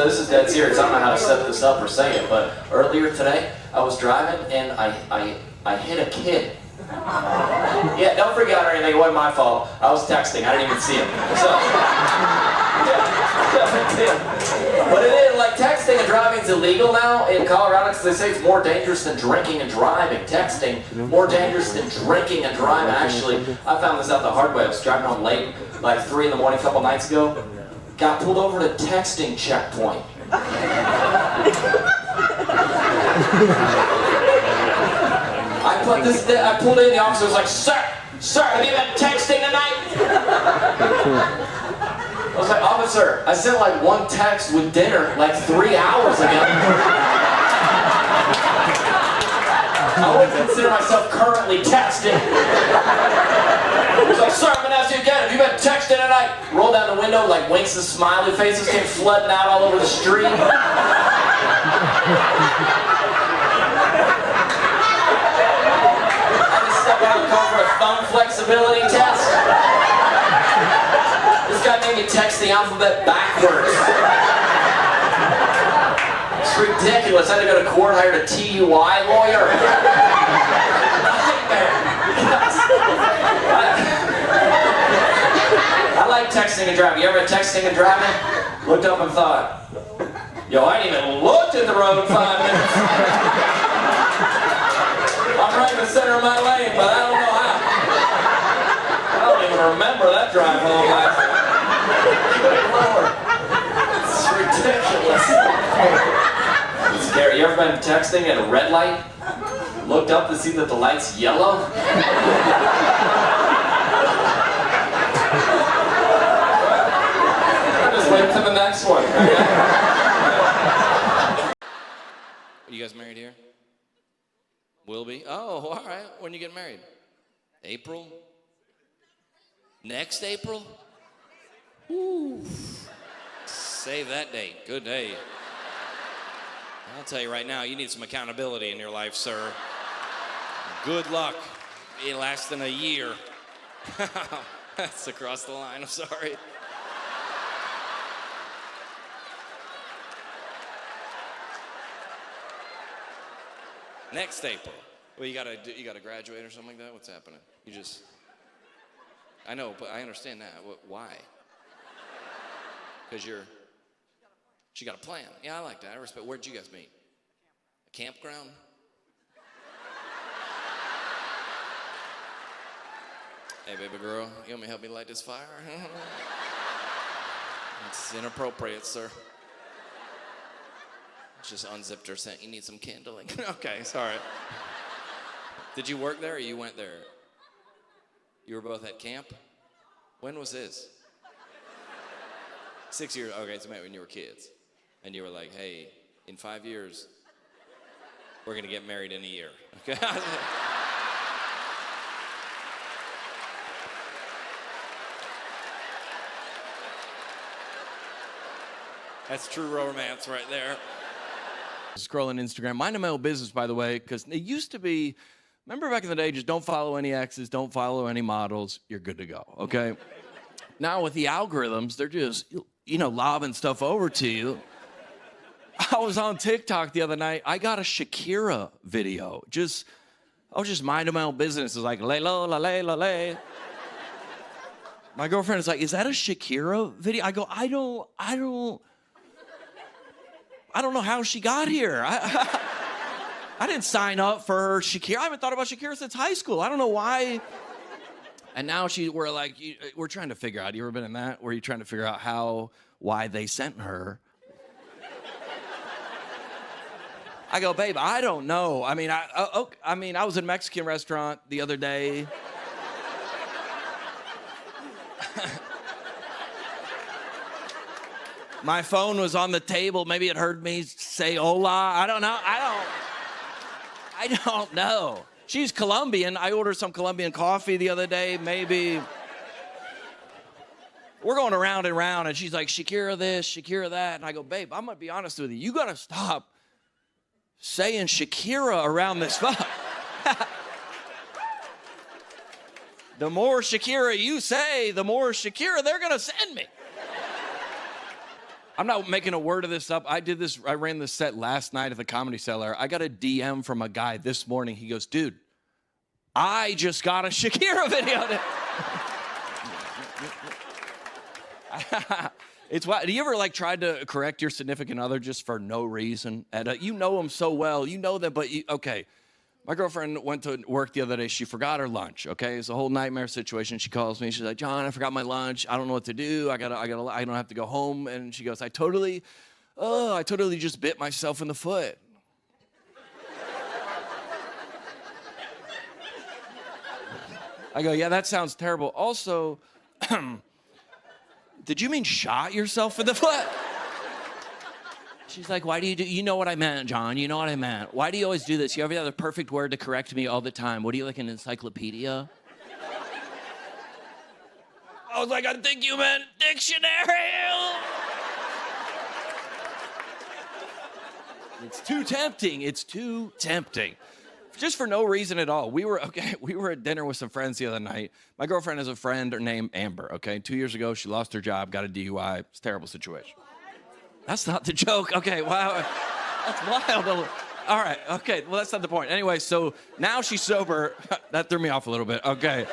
this is dead serious. I don't know how to set this up or say it, but earlier today, I was driving and I hit a kid. Yeah, don't freak out or anything. It wasn't my fault. I was texting. I didn't even see him. So, yeah. But it is, like, texting and driving is illegal now in Colorado because they say it's more dangerous than drinking and driving. Texting, more dangerous than drinking and driving. Actually, I found this out the hard way. I was driving home late, like 3 in the morning a couple nights ago. Got pulled over at a texting checkpoint. I pulled in, the officer was like, Sir, have you been texting tonight? I was like, officer, I sent like one text with dinner like 3 hours ago. I wouldn't consider myself currently texting. He was like, sir, I'm gonna ask you again, have you been texting tonight? Rolled down the window, like winks and smiley faces came flooding out all over the street. Call for a thumb flexibility test. This guy made me text the alphabet backwards. It's ridiculous. I had to go to court, hired a TUI lawyer. I like texting and driving. You ever been texting and driving? Looked up and thought, yo, I ain't even looked at the road in 5 minutes. I'm right in the center of my lane, but I don't know how. I don't even remember that drive home last night. Good Lord. It's ridiculous. It's scary. You ever been texting at a red light? Looked up to see that the light's yellow? Just wait to the next one. Are you guys married here? Will be? Oh, all right. When you get married? April? Next April? Ooh. Save that date. Good day. I'll tell you right now, you need some accountability in your life, sir. Good luck. It lasts than a year. That's across the line. I'm sorry. Next April. Well, you gotta graduate or something like that? What's happening? You just... I know, but I understand that. Why? Because she got a plan. Yeah, I like that. I respect. Where'd you guys meet? A campground? Hey, baby girl, you want me to help me light this fire? It's inappropriate, sir. Just unzipped her, saying, you need some kindling. Okay, sorry. Did you work there or you went there? You were both at camp? When was this? 6 years, okay, so maybe when you were kids. And you were like, hey, in 5 years, we're gonna get married in a year, okay? That's true romance right there. Scrolling Instagram, minding my own business, by the way, because it used to be, remember back in the day, just don't follow any exes, don't follow any models, you're good to go, okay? Now with the algorithms, they're just, lobbing stuff over to you. I was on TikTok the other night, I got a Shakira video. I was just minding my own business. It's like, lay, lo, la, lay, la, lay. My girlfriend is like, is that a Shakira video? I go, I don't know how she got here. I didn't sign up for Shakira. I haven't thought about Shakira since high school. I don't know why. And now we're trying to figure out. You ever been in that? Where you're trying to figure out why they sent her? I go, babe, I don't know. I mean, I was in a Mexican restaurant the other day. My phone was on the table. Maybe it heard me say hola. I don't know. I don't know. She's Colombian. I ordered some Colombian coffee the other day. Maybe. We're going around and around, and she's like, Shakira this, Shakira that. And I go, babe, I'm going to be honest with you. You got to stop saying Shakira around this phone. The more Shakira you say, the more Shakira they're going to send me. I'm not making a word of this up. I ran this set last night at the Comedy Cellar. I got a DM from a guy this morning. He goes, dude, I just got a Shakira video. It's why. Do you ever like tried to correct your significant other just for no reason? And you know them so well, you know them, but okay. My girlfriend went to work the other day. She forgot her lunch. Okay, it's a whole nightmare situation. She calls me. She's like, John, I forgot my lunch. I don't know what to do. I don't have to go home. And she goes, I totally just bit myself in the foot. I go, yeah, that sounds terrible. Also, did you mean shot yourself in the foot? She's like, why do you do, you know what I meant, John, you know what I meant. Why do you always do this? You have the perfect word to correct me all the time. What are you, like an encyclopedia? I was like, I think you meant dictionary. It's too tempting. Just for no reason at all. We were at dinner with some friends the other night. My girlfriend has a friend named Amber, okay? 2 years ago, she lost her job, got a DUI. It's a terrible situation. That's not the joke. Okay, wow. That's wild. All right, okay, well, that's not the point. Anyway, so now she's sober. That threw me off a little bit. Okay.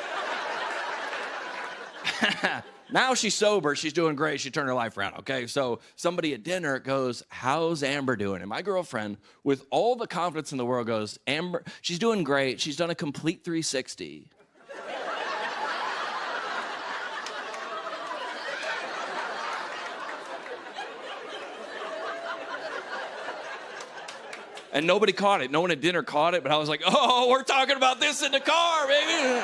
Now she's sober. She's doing great. She turned her life around, okay? So somebody at dinner goes, how's Amber doing? And my girlfriend, with all the confidence in the world, goes, Amber, she's doing great. She's done a complete 360. And nobody caught it. No one at dinner caught it, but I was like, oh, we're talking about this in the car, baby.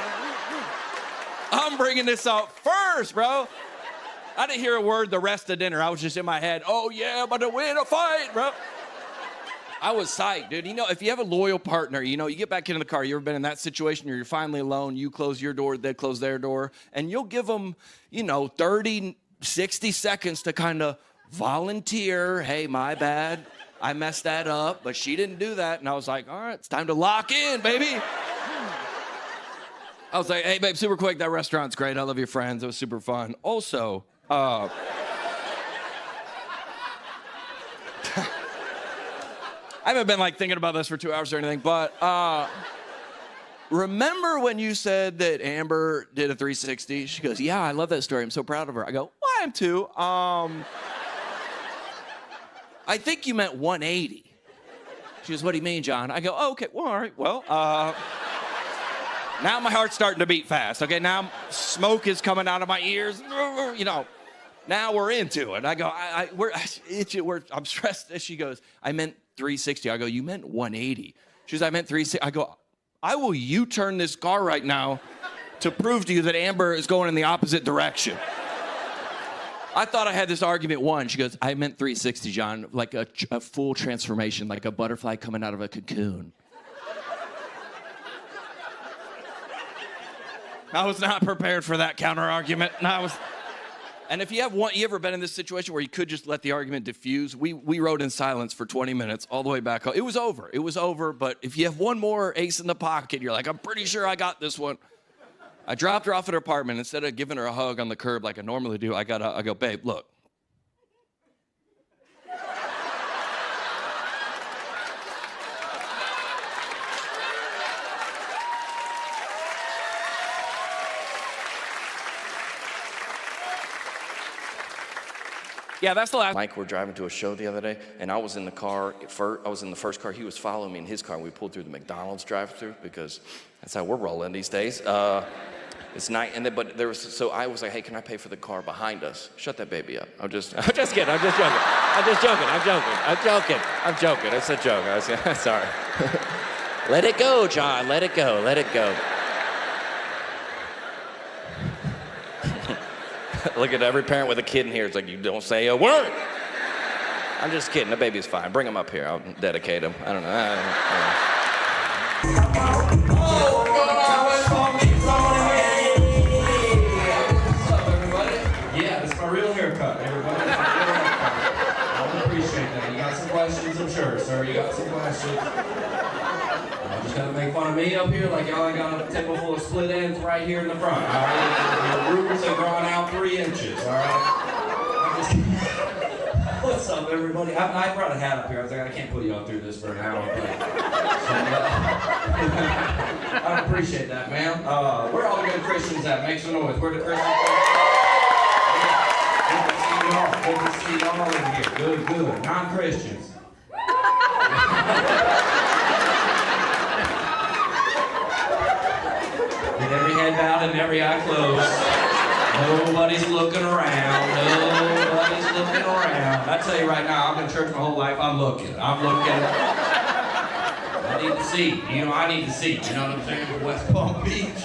I'm bringing this out first, bro. I didn't hear a word the rest of dinner. I was just in my head, oh, yeah, I'm about to win a fight, bro. I was psyched, dude. You know, if you have a loyal partner, you know, you get back into the car. You ever been in that situation where you're finally alone, you close your door, they close their door, and you'll give them, 30, 60 seconds to kind of volunteer. Hey, my bad. I messed that up, but she didn't do that. And I was like, all right, it's time to lock in, baby. I was like, hey, babe, super quick, that restaurant's great. I love your friends. It was super fun. Also, I haven't been, thinking about this for 2 hours or anything, but remember when you said that Amber did a 360? She goes, yeah, I love that story. I'm so proud of her. I go, well, I am too. I think you meant 180. She goes, what do you mean, John? I go, oh, okay, well, all right, well, now my heart's starting to beat fast, okay? Now smoke is coming out of my ears, now we're into it. I go, I'm stressed. She goes, I meant 360. I go, you meant 180. She goes, I meant 360. I go, I will U-turn this car right now to prove to you that Amber is going in the opposite direction. I thought I had this argument won. She goes, I meant 360, John, like a full transformation, like a butterfly coming out of a cocoon. I was not prepared for that counter argument. And if you ever been in this situation where you could just let the argument diffuse? We rode in silence for 20 minutes all the way back home. It was over, but if you have one more ace in the pocket, you're like, I'm pretty sure I got this one. I dropped her off at her apartment. Instead of giving her a hug on the curb like I normally do, I go, babe, look. Yeah, that's the last. Mike, we're driving to a show the other day, and I was in the car. I was in the first car. He was following me in his car, and we pulled through the McDonald's drive-through because that's how we're rolling these days. It's night, so I was like, hey, can I pay for the car behind us? Shut that baby up. I'm just kidding. I'm joking. It's a joke. Sorry. Let it go, John. Let it go. Look at every parent with a kid in here. It's like, you don't say a word. I'm just kidding. The baby's fine. Bring him up here. I'll dedicate him. I don't know. Yeah, it's my real haircut, everybody. I appreciate that. You got some questions, I'm sure, sir. You got some questions. Y'all just gonna make fun of me up here like y'all ain't got a table full of split ends right here in the front, all right? Your roots are growing out 3 inches, all right? What's up, everybody? I brought a hat up here. I was like, I can't put y'all through this for an hour, but I appreciate that, man. Where are all the good Christians at? Make some noise. Where the Christians at? Good to see y'all in here. Good. Non-Christians. With every head bowed and every eye closed. Nobody's looking around. I tell you right now, I've been in church my whole life. I'm looking. I need to see. I need to see. You know what I'm saying? West Palm Beach.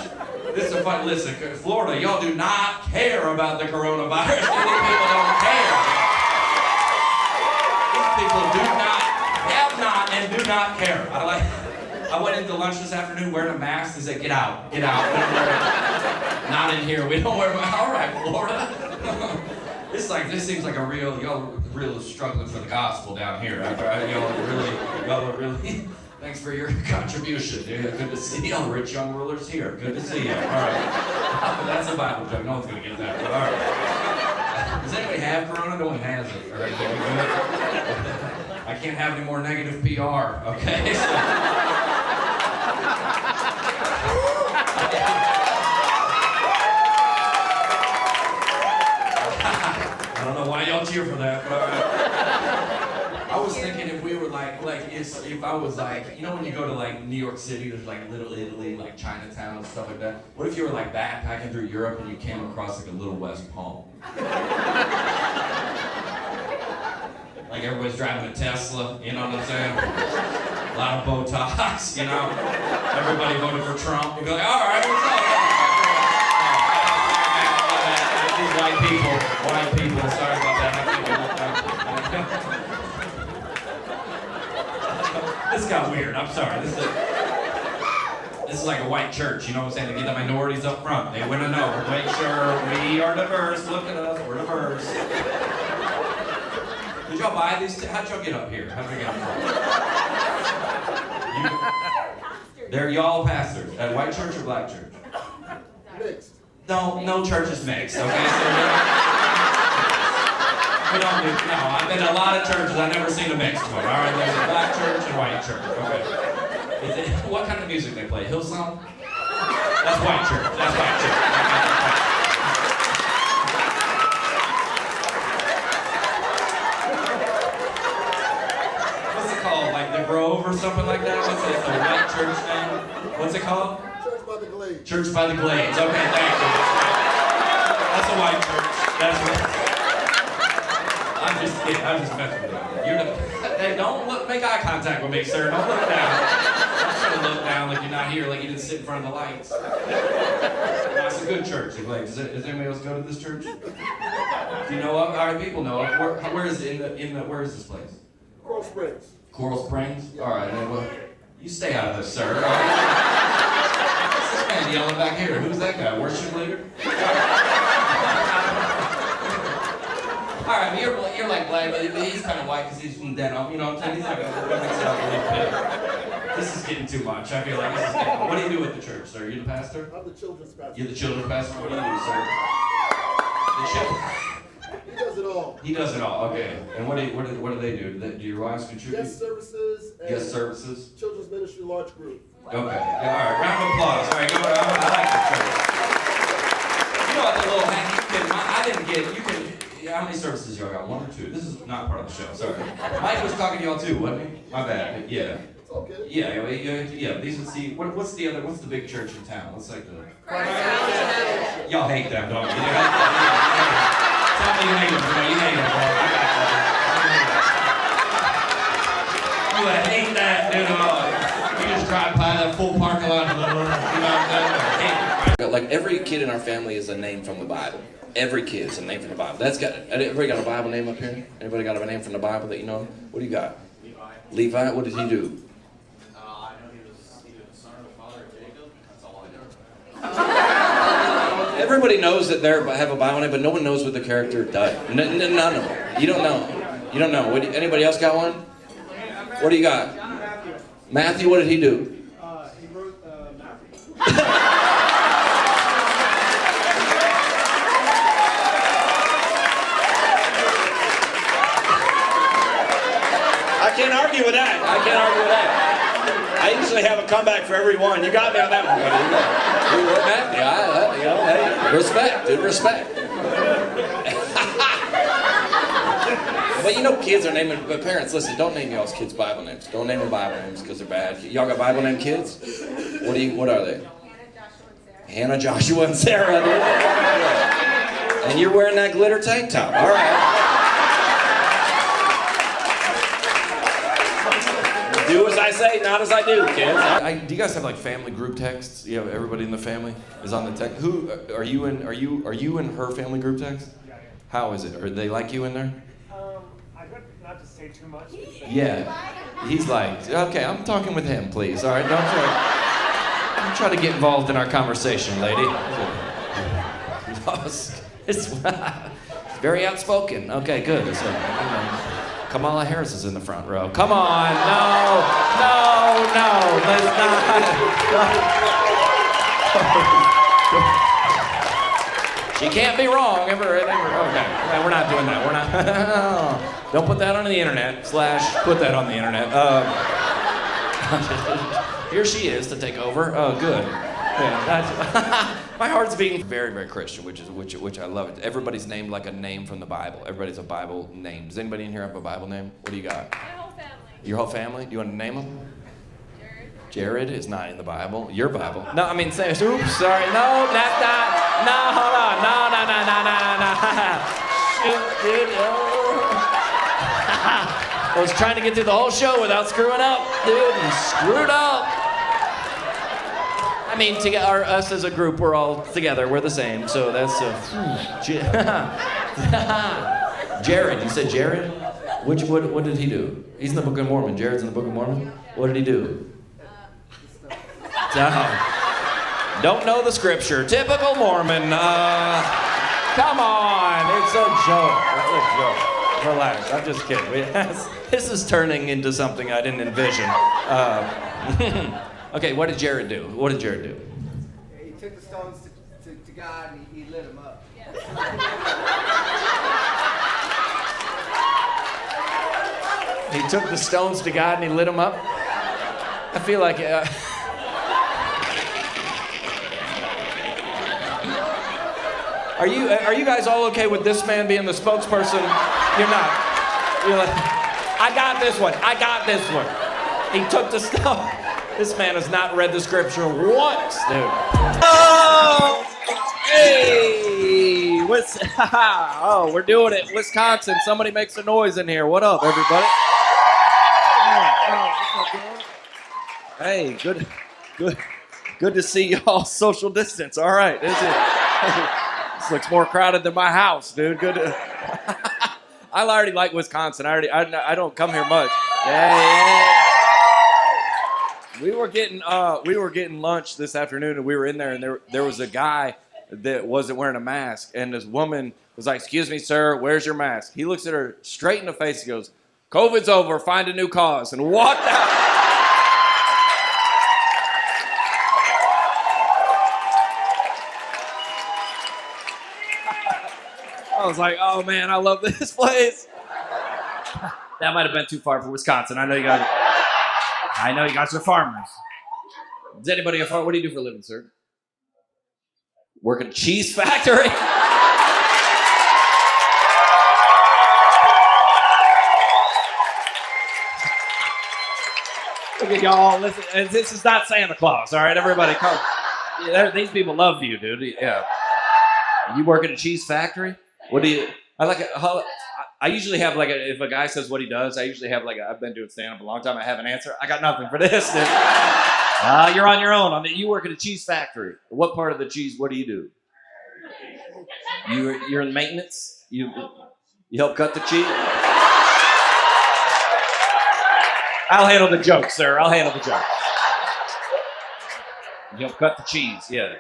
This is a fun. Listen, Florida, y'all do not care about the coronavirus. These people don't care. These people have not, and do not care. I went into lunch this afternoon wearing a mask. They said, get out. We don't wear it. Not in here. We don't wear it. All right, Florida. This seems like y'all really struggling for the gospel down here. Y'all are really, thanks for your contribution. Yeah, good to see y'all rich young rulers here. Good to see you. All right. That's a Bible joke. No one's going to get that. But all right. Does anybody have corona? No one has it. All right, I can't have any more negative PR, okay? I don't know why y'all cheer for that, but I was thinking if we were if I was when you go to New York City, there's Little Italy, Chinatown and stuff like that. What if you were backpacking through Europe and you came across a little West Palm? Everybody's driving a Tesla, you know what I'm saying? A lot of Botox, Everybody voted for Trump. You'd be like, all right, what's up? These white people, sorry about that. This got weird, I'm sorry. This is like a white church, you know what I'm saying? They get the minorities up front. They want to know, make sure we are diverse. Look at us, we're diverse. Did y'all buy these? How'd y'all get up here? How'd you get up here? They're y'all pastors. At white church or black church? Mixed. No church is mixed, okay? So we don't do, no, I've been in a lot of churches, I've never seen a mixed one, all right? There's a black church and white church, okay. What kind of music they play? Hillsong? That's white church, What's it called, the Grove or something like that? What's it, the white church name? What's it called? Church by the Glades. Church by the Glades. Okay, thank you. That's a white church. That's right. I'm just messing with you. Hey, don't make eye contact with me, sir. Don't look down. I'm trying to look down like you're not here, like you didn't sit in front of the lights. That's a good church. Does anybody else go to this church? Do you know of? All right, people know of. Where is it where is this place? Coral Springs. Coral Springs? All right, well, you stay out of this, sir. Man yelling back here. Who's that guy? Worship leader? Alright, you're like black, but he's kind of white because he's from Denham. You know what I'm saying? He's not going to mix it up a little bit. This is getting too much. I feel like this is getting... What do you do with the church, sir? Are you the pastor? I'm the children's pastor. You're the children's pastor? What do you do, sir? The children. He does it all. He does it all, okay. And what do they do? Do your wives contribute? Guest services. And Guest services. Children's ministry large group. Okay. Yeah, all right. Round of applause. All right. Go. I like this church. You know what? The little hang. I didn't get. You can. How many services y'all got? 1 or 2? This is not part of the show. Sorry. Mike was talking to y'all too, wasn't he? My bad. Yeah. It's okay. Yeah. These would see. What's the big church in town? What's the? Crist. Y'all hate them, don't you? Tell me you hate them. You hate them, bro. You hate that, dude. You just drive by that full parking lot. You know what I'm saying? Every kid in our family is a name from the Bible. Every kid is a name from the Bible. Everybody got a Bible name up here? Anybody got a name from the Bible that you know? What do you got? Levi. What did he do? I know he was either the son or the father of Jacob. That's all I know. Everybody knows that they have a Bible name, but no one knows what the character does. None of them. You don't know. Anybody else got one? What do you got? Matthew, what did he do? He wrote Matthew. usually have a comeback for every one. You got me on that one, buddy. You wouldn't have me. Hey, respect, dude, respect. But you know, kids are naming. But parents, listen, don't name y'all's kids Bible names. Don't name them Bible names because they're bad. Y'all got Bible name kids? What are they? Hannah, Joshua, and Sarah. Dude. And you're wearing that glitter tank top. All right. Do as I say, not as I do, kids. Do you guys have like family group texts? You have everybody in the family is on the text. Who are you in? Are you in her family group text? Yeah. How is it? Are they like you in there? I hope not to say too much. Yeah. He's like, okay, I'm talking with him, please. All right, don't try to get involved in our conversation, lady. It's very outspoken. Okay, good. So, Kamala Harris is in the front row. Come on, no, let's not. She can't be wrong ever. Okay, we're not doing that. We're not. Don't put that on the internet. Put that on the internet. Here she is to take over. Oh, good. Yeah, my heart's beating very, very Christian, which I love it. Everybody's named like a name from the Bible. Everybody's a Bible name. Does anybody in here have a Bible name? What do you got? My whole family. Your whole family? Do you want to name them? Jared. Jared is not in the Bible. Your Bible. No, I mean, say, oops, sorry. No, that's not. No, hold on. No. Shoot, dude. Oh. I was trying to get through the whole show without screwing up, dude, and screwed up. I mean, us as a group, we're all together. We're the same, so that's Jared. You said Jared? What did he do? He's in the Book of Mormon. Jared's in the Book of Mormon. What did he do? Don't know the scripture. Typical Mormon. Come on, it's a joke. It's a joke. Relax. I'm just kidding. This is turning into something I didn't envision. Okay, what did Jared do? He took the stones to God and he lit them up. Yeah. He took the stones to God and he lit them up? I feel like... Are you guys all okay with this man being the spokesperson? You're not. You're like, I got this one. He took the stone. This man has not read the scripture once, dude. Oh, hey, oh, we're doing it, Wisconsin. Somebody makes a noise in here. What up, everybody? Hey, good to see y'all. Social distance. All right, is it? This looks more crowded than my house, dude. Good. I already like Wisconsin. I don't come here much. Yeah. We were getting lunch this afternoon, and we were in there, and there was a guy that wasn't wearing a mask, and this woman was like, "Excuse me, sir, where's your mask?" He looks at her straight in the face. He goes, "COVID's over. Find a new cause," and walked out. I was like, "Oh man, I love this place." That might have been too far for Wisconsin. I know you guys are farmers. Is anybody a farmer? What do you do for a living, sir? Work at a cheese factory? Look at y'all. Listen, this is not Santa Claus, all right? Everybody come. Yeah, these people love you, dude. Yeah. You work at a cheese factory? What do you... I usually have if a guy says what he does, I usually have I've been doing stand-up a long time, I have an answer. I got nothing for this, dude. You're on your own. You work at a cheese factory. What part of the cheese, what do you do? You're in maintenance? You help cut the cheese? I'll handle the joke, sir. I'll handle the joke. You help cut the cheese, yeah.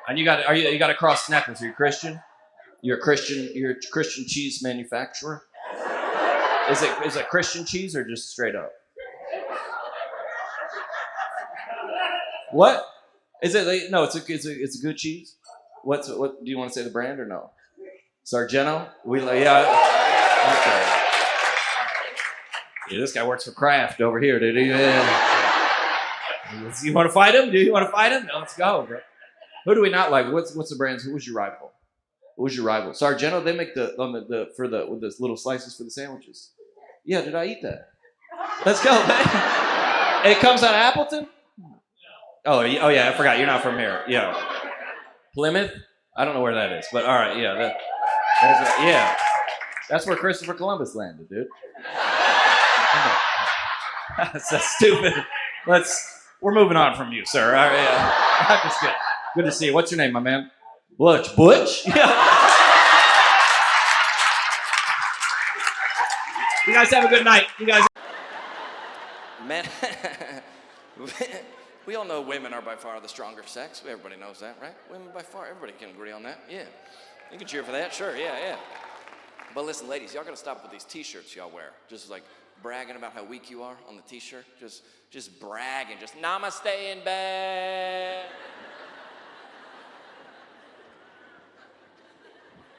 And you got a cross necklace. Are you Christian? You're a Christian cheese manufacturer? Is it Christian cheese or just straight up? What? Is it? No, it's a good cheese. What do you want to say the brand or no? Sargento? Yeah. Okay. Yeah, this guy works for Kraft over here, dude. Yeah. You want to fight him? Do you want to fight him? No, let's go, bro. Who do we not like? What's the brands? Who was your rival? Who was your rival? Sargento. They make the with the little slices for the sandwiches. Yeah, did I eat that? Let's go, man. It comes out of Appleton. Oh yeah, I forgot. You're not from here. Yeah, Plymouth. I don't know where that is, but all right. Yeah, yeah. That's where Christopher Columbus landed, dude. That's so stupid. We're moving on from you, sir. All right, yeah. I'm just kidding. Good to see you. What's your name, my man? Butch. Yeah. You guys have a good night. You guys. Man, we all know women are by far the stronger sex. Everybody knows that, right? Women by far. Everybody can agree on that. Yeah. You can cheer for that. Sure. Yeah. But listen, ladies, y'all gotta stop with these T-shirts y'all wear. Just like bragging about how weak you are on the T-shirt. Just bragging. Just namaste in bed.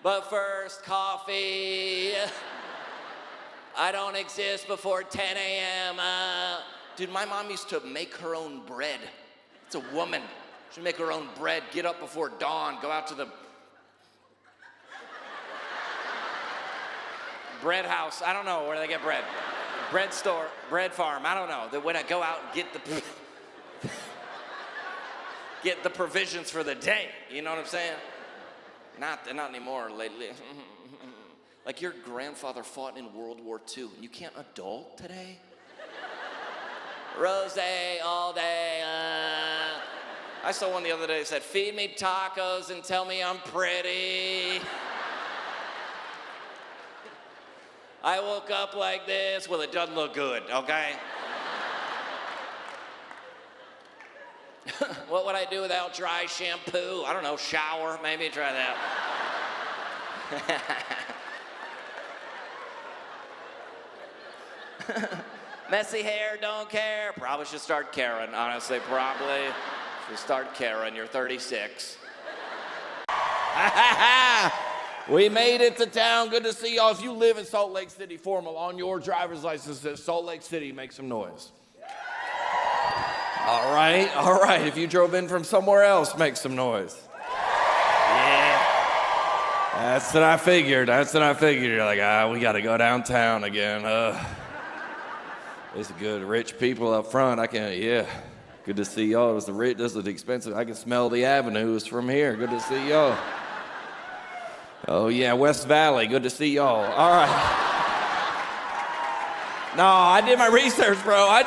But first, coffee. I don't exist before 10 a.m. Dude, my mom used to make her own bread. It's a woman. She'd make her own bread, get up before dawn, go out to the bread house. I don't know where they get bread. Bread store, bread farm, I don't know. When I go out and get the provisions for the day. You know what I'm saying? Not anymore lately. Like your grandfather fought in World War II and you can't adult today? Rosé all day. I saw one the other day that said, feed me tacos and tell me I'm pretty. I woke up like this. Well, it doesn't look good, okay? What would I do without dry shampoo? I don't know, shower, maybe try that. Messy hair, don't care. Probably should start caring, honestly, probably. Should start caring, you're 36. We made it to town, good to see y'all. If you live in Salt Lake City, formal, on your driver's license says Salt Lake City, make some noise. All right. If you drove in from somewhere else, make some noise. Yeah. That's what I figured. You're like, we got to go downtown again. It's good rich people up front. Good to see y'all. This is the expensive. I can smell the avenues from here. Good to see y'all. Oh yeah, West Valley. Good to see y'all. All right. No, I did my research, bro. I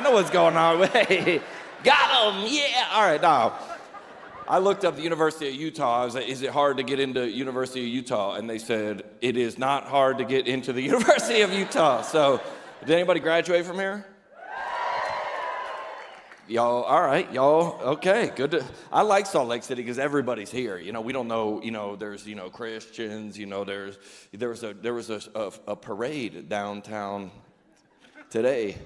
know what's going on. Hey, got him. Yeah. All right, now. I looked up the University of Utah. I was like, is it hard to get into University of Utah? And they said, it is not hard to get into the University of Utah. So, did anybody graduate from here? Y'all, all right, y'all, okay, good. I like Salt Lake City because everybody's here. You know, we don't know, there's, Christians, there was a parade downtown today.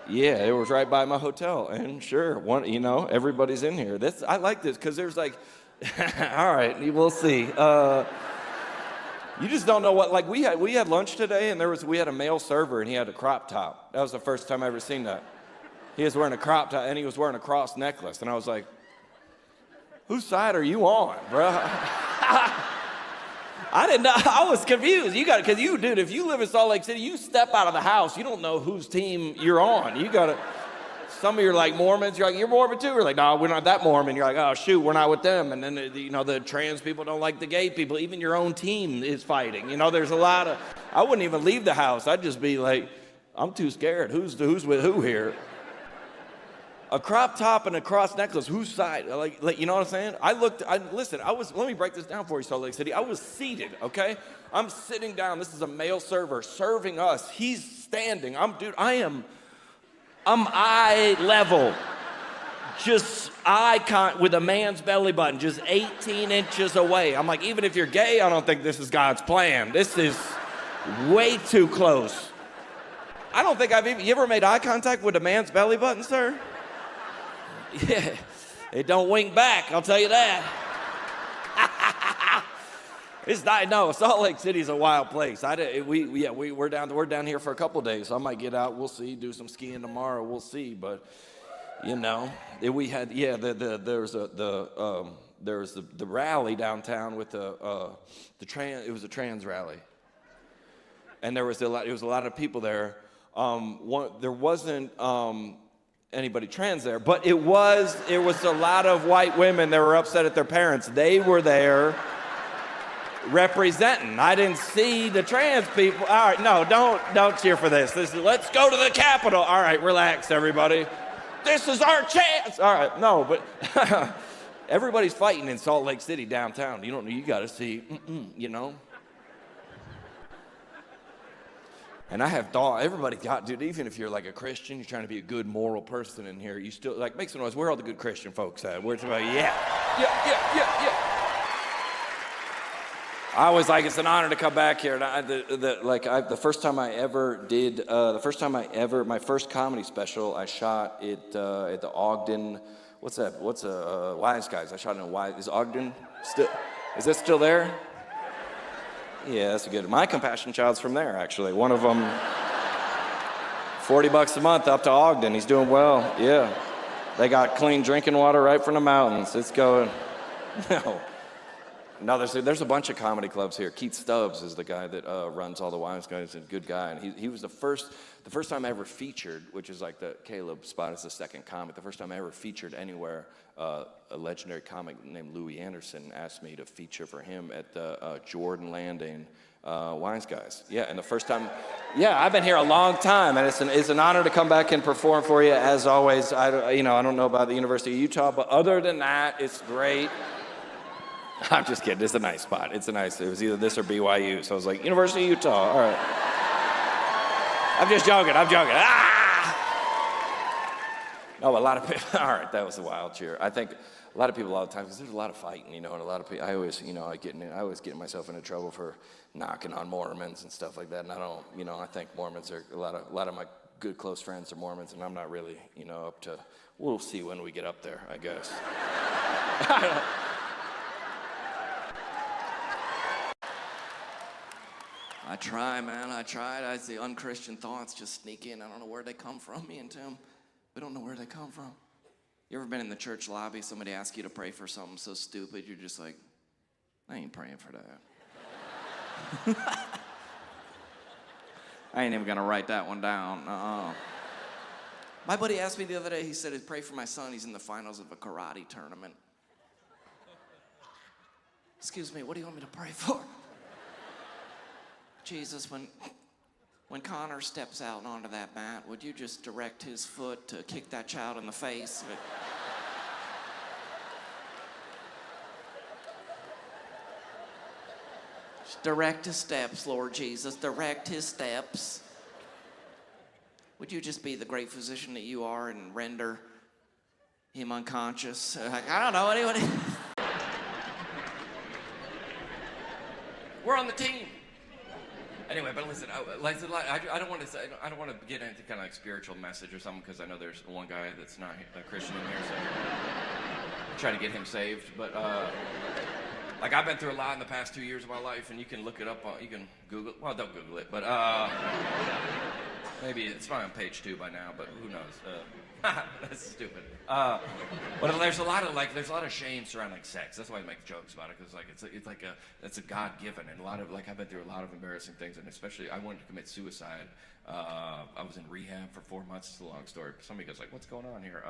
Yeah, it was right by my hotel, and sure, everybody's in here. I like this because there's like, all right, we'll see. You just don't know what. Like we had lunch today, and we had a male server, and he had a crop top. That was the first time I ever seen that. He was wearing a crop top, and he was wearing a cross necklace, and I was like, whose side are you on, bro? I didn't know. I was confused. Because dude, if you live in Salt Lake City, you step out of the house, you don't know whose team you're on. Some of you are like Mormons, you're like, you're Mormon too? We're like, no, we're not that Mormon. You're like, oh, shoot, we're not with them. And then, the trans people don't like the gay people. Even your own team is fighting. There's a lot of, I wouldn't even leave the house. I'd just be like, I'm too scared. Who's with who here? A crop top and a cross necklace, whose side? Like, you know what I'm saying? Let me break this down for you, Salt Lake City. I was seated, okay? I'm sitting down. This is a male server serving us. He's standing. I'm eye level. Just eye contact with a man's belly button, just 18 inches away. I'm like, even if you're gay, I don't think this is God's plan. This is way too close. I don't think you ever made eye contact with a man's belly button, sir? Yeah, it don't wink back, I'll tell you that. It's not, no, Salt Lake City's a wild place. We're down here for a couple days. So I might get out. We'll see. Do some skiing tomorrow. We'll see. But we had there was the rally downtown with the trans. It was a trans rally, and there was a lot of people there. There wasn't anybody trans there, but it was a lot of white women that were upset at their parents. They were there representing. I didn't see the trans people. All right, no, don't cheer for this. Let's go to the Capitol. All right, relax, everybody. This is our chance. All right, no, but everybody's fighting in Salt Lake City downtown. You got to see, And I have thought, everybody dude, even if you're like a Christian, you're trying to be a good moral person in here, you still, like, make some noise. Where are all the good Christian folks at? Where's everybody? Yeah. I was like, it's an honor to come back here. And the first time I ever did, my first comedy special, I shot it at the Ogden, what's that? Wise Guys. I shot it in Wise. Is Ogden still, is that still there? Yeah, that's good. My compassion child's from there, actually. One of them, $40 a month up to Ogden. He's doing well. Yeah, they got clean drinking water right from the mountains. It's going. No, there's a bunch of comedy clubs here. Keith Stubbs is the guy that runs all the Wise Guys. He's a good guy, and he was the first time I ever featured, which is like the Caleb spot is the second comic. The first time I ever featured anywhere, a legendary comic named Louis Anderson asked me to feature for him at the Jordan Landing Wise Guys. Yeah, and the first time, I've been here a long time, and it's an honor to come back and perform for you as always. I don't know about the University of Utah, but other than that, it's great. I'm just kidding. It's a nice spot. It was either this or BYU. So I was like, University of Utah. All right. I'm just joking. No, a lot of people. All right, that was a wild cheer. I think a lot of people, a lot of times, because there's a lot of fighting, and a lot of people. I always get myself into trouble for knocking on Mormons and stuff like that. And I don't, I think Mormons are a lot of my good close friends are Mormons, and I'm not really, up to. We'll see when we get up there, I guess. I try, man. I tried. The unchristian thoughts just sneak in. I don't know where they come from. Me and Tim, we don't know where they come from. You ever been in the church lobby, somebody asks you to pray for something so stupid, you're just like, I ain't praying for that. I ain't even gonna write that one down. My buddy asked me the other day, he said, pray for my son, he's in the finals of a karate tournament. Excuse me, what do you want me to pray for? Jesus, when Connor steps out onto that mat, would you just direct his foot to kick that child in the face? Just direct his steps, Lord Jesus. Direct his steps. Would you just be the great physician that you are and render him unconscious? I don't know, anybody. We're on the team. Anyway, but listen, I don't want to say, I don't want to get into kind of like spiritual message or something, because I know there's one guy that's not a Christian in here, so I try to get him saved. But like I've been through a lot in the past 2 years of my life, and you can look it up. You can Google. Well, don't Google it, but maybe it's probably on page 2 by now. But who knows? That's stupid. But there's a lot of shame surrounding sex. That's why I make jokes about it, because it's a God-given, and a lot of I've been through a lot of embarrassing things, and especially I wanted to commit suicide. I was in rehab for 4 months. It's a long story. Somebody goes like, "What's going on here?"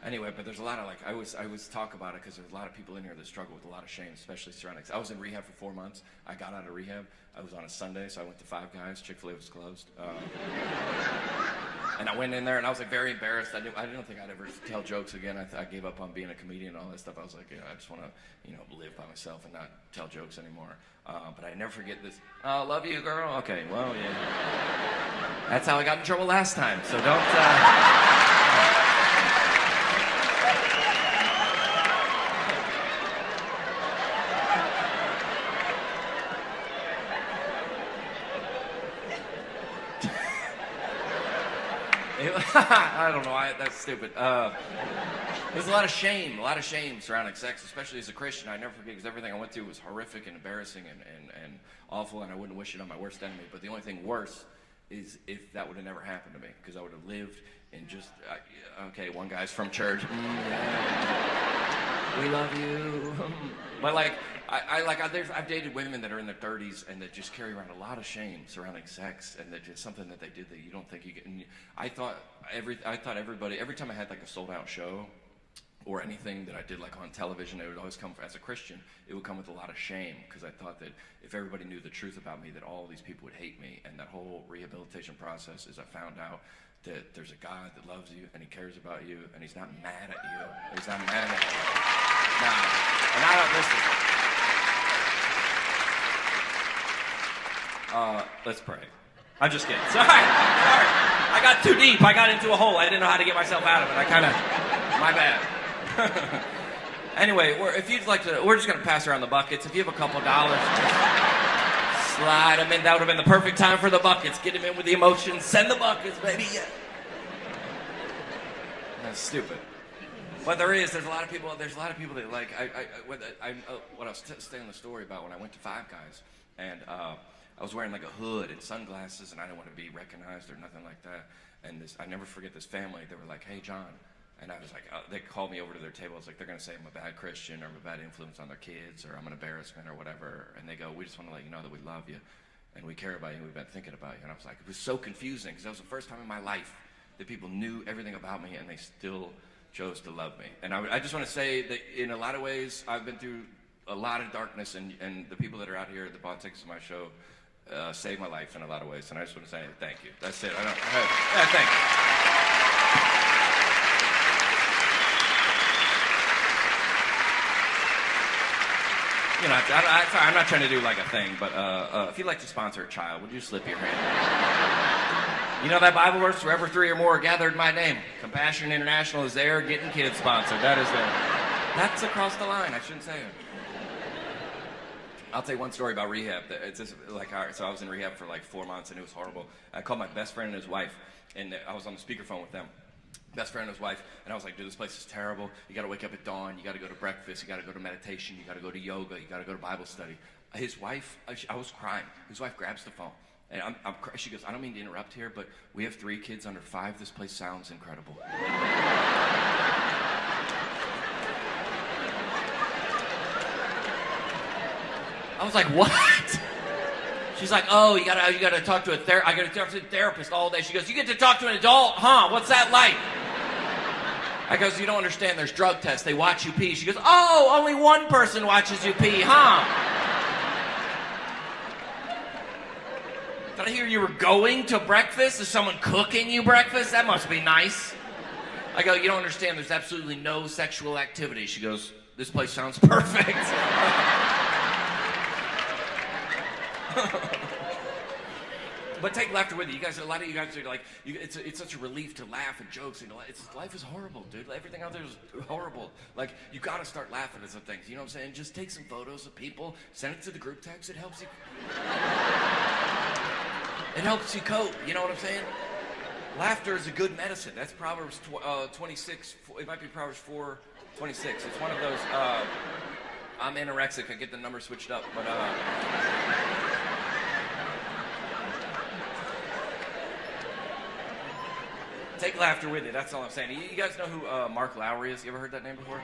Anyway, but there's a lot of I always talk about it, because there's a lot of people in here that struggle with a lot of shame, especially surrounding. I was in rehab for 4 months. I got out of rehab. I was on a Sunday, so I went to Five Guys. Chick-fil-A was closed. And I went in there, and I was very embarrassed. I didn't think I'd ever tell jokes again. I gave up on being a comedian and all that stuff. I was like, I just want to, live by myself and not tell jokes anymore. But I never forget this. Oh, love you, girl. Okay, well, yeah. That's how I got in trouble last time. So don't. I don't don't know why. That's stupid. There's a lot of shame surrounding sex, especially as a Christian. I never forget because everything I went through was horrific and embarrassing and awful, and I wouldn't wish it on my worst enemy. But the only thing worse is if that would have never happened to me, because I would have lived in just, okay, one guy's from church. We love you. But like, I've dated women that are in their 30s and that just carry around a lot of shame surrounding sex, and that just something that they did that you don't think you get. And I thought everybody, every time I had like a sold out show or anything that I did like on television, it would always come, as a Christian, it would come with a lot of shame, because I thought that if everybody knew the truth about me, that all these people would hate me. And that whole rehabilitation process is I found out that there's a God that loves you and he cares about you and he's not mad at you. He's not mad at you. Nah. And I don't listen. Let's pray. I'm just kidding. Sorry. I got too deep. I got into a hole. I didn't know how to get myself out of it. My bad. Anyway, if you'd like to, we're just going to pass around the buckets. If you have a couple dollars, just slide them in. That would have been the perfect time for the buckets. Get them in with the emotions. Send the buckets, baby. Yeah. That's stupid. But there's a lot of people that like, what I was telling the story about when I went to Five Guys, and I was wearing like a hood and sunglasses, and I didn't want to be recognized or nothing like that. And I never forget this family. They were like, "Hey, John," and I was like, they called me over to their table. I was like, they're gonna say I'm a bad Christian or I'm a bad influence on their kids or I'm an embarrassment or whatever. And they go, "We just want to let you know that we love you and we care about you and we've been thinking about you." And I was like, it was so confusing because that was the first time in my life that people knew everything about me and they still chose to love me. And I just want to say that in a lot of ways, I've been through a lot of darkness, and the people that are out here that bought tickets to my show saved my life in a lot of ways. And I just want to say thank you. That's it. Yeah, thank you. You know, I'm not trying to do like a thing, but if you'd like to sponsor a child, would you slip your hand? You know that Bible verse, wherever 3 or more are gathered in my name. Compassion International is there, getting kids sponsored. That's across the line. I shouldn't say it. I'll tell you one story about rehab. It's just like, so I was in rehab for like 4 months and it was horrible. I called my best friend and his wife, and I was on the speakerphone with them. Best friend and his wife, and I was like, dude, this place is terrible. You gotta wake up at dawn, you gotta go to breakfast, you gotta go to meditation, you gotta go to yoga, you gotta go to Bible study. His wife, I was crying. His wife grabs the phone, and she goes, "I don't mean to interrupt here, but we have 3 kids under 5. This place sounds incredible." I was like, what? She's like, "Oh, you gotta talk to I gotta talk to a therapist all day." She goes, "You get to talk to an adult, huh? What's that like?" I goes, "You don't understand, there's drug tests. They watch you pee." She goes, "Oh, only one person watches you pee, huh?" Did I hear you were going to breakfast? Is someone cooking you breakfast? That must be nice. I go, "You don't understand, there's absolutely no sexual activity." She goes, "This place sounds perfect." But take laughter with you. A lot of you guys are like, it's such a relief to laugh at jokes. And life is horrible, dude. Everything out there is horrible. Like, you gotta start laughing at some things. You know what I'm saying? Just take some photos of people, send it to the group text. It helps you. It helps you cope. You know what I'm saying? Laughter is a good medicine. That's Proverbs 26. It might be Proverbs 4:26. It's one of those. I'm anorexic. I get the number switched up, but. Take laughter with it. That's all I'm saying. You guys know who Mark Lowry is? You ever heard that name before?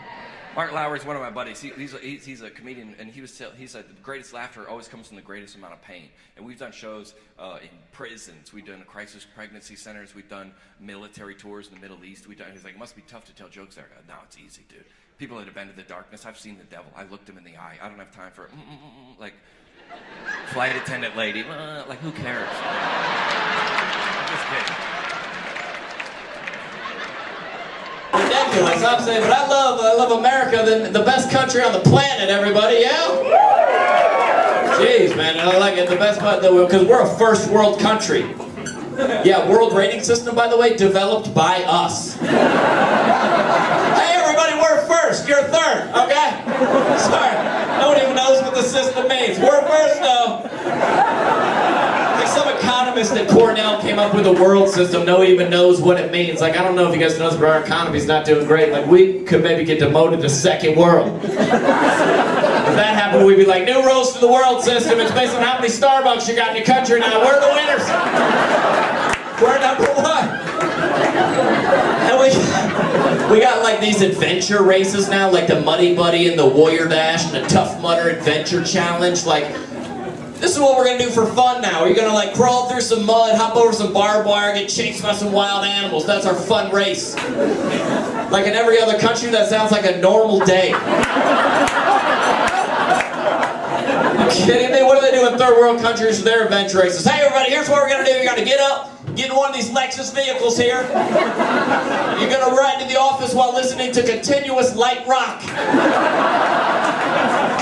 Mark Lowry is one of my buddies. He's a comedian, and he said the greatest laughter always comes from the greatest amount of pain. And we've done shows in prisons. We've done crisis pregnancy centers. We've done military tours in the Middle East. He's like, it must be tough to tell jokes there. No, it's easy, dude. People that have been to the darkness. I've seen the devil. I looked him in the eye. I don't have time for like flight attendant lady. Like, who cares? I'm just kidding. Ridiculous, I'm saying, but I love America, the best country on the planet, everybody, yeah? Jeez, man, I like it, the best, because we're a first world country. Yeah, world rating system, by the way, developed by us. Hey, everybody, we're first, you're third, okay? Sorry, no one even knows what the system means. We're first, though. some economist at Cornell came up with a world system. No one even knows what it means. Like, I don't know if you guys know this, but our economy's not doing great. Like, we could maybe get demoted to second world. If that happened, we'd be like, new rules to the world system. It's based on how many Starbucks you got in your country now. We're the winners. We're number one. And we got like these adventure races now, like the Muddy Buddy and the Warrior Dash and the Tough Mudder Adventure Challenge. Like, this is what we're gonna do for fun now. We're gonna like crawl through some mud, hop over some barbed wire, get chased by some wild animals. That's our fun race. Like in every other country, that sounds like a normal day. You kidding me? What do they do in third world countries with their adventure races? Hey everybody, here's what we're gonna do. You're gonna get up, get in one of these Lexus vehicles here. You're gonna ride to the office while listening to continuous light rock.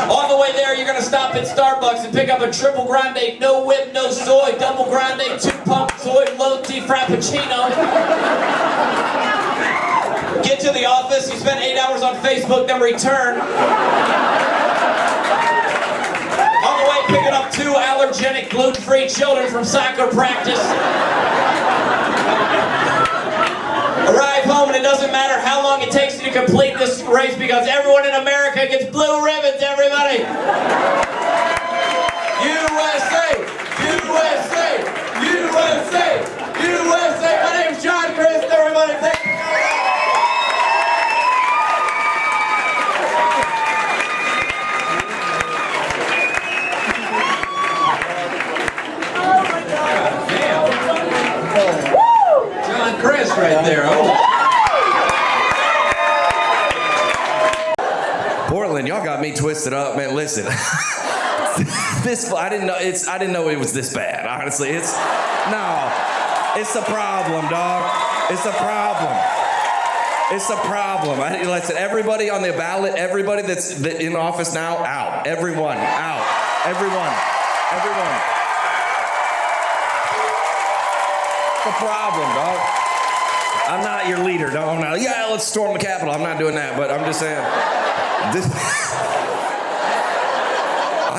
On the way there, you're gonna stop at Starbucks and pick up a triple grande, no whip, no soy, double grande, 2-pump soy, low tea frappuccino. Get to the office, you spend 8 hours on Facebook, then return. On the way, picking up 2 allergenic, gluten-free children from soccer practice. Arrive home, and it doesn't matter how long it takes you to complete this race because everyone in America gets blue ribbons, everybody! USA! USA! USA! USA! My name's John Crist, everybody! Thank you! John Crist right there. Oh. Portland, y'all got me twisted up, man. Listen, I didn't know it was this bad. Honestly, it's a problem, dog. It's a problem. It's a problem. Listen, everybody on the ballot, everybody that's in office now, out. Everyone, out. Everyone. It's a problem, dog. I'm not your leader, dog. I'm not, yeah, let's storm the Capitol. I'm not doing that, but I'm just saying.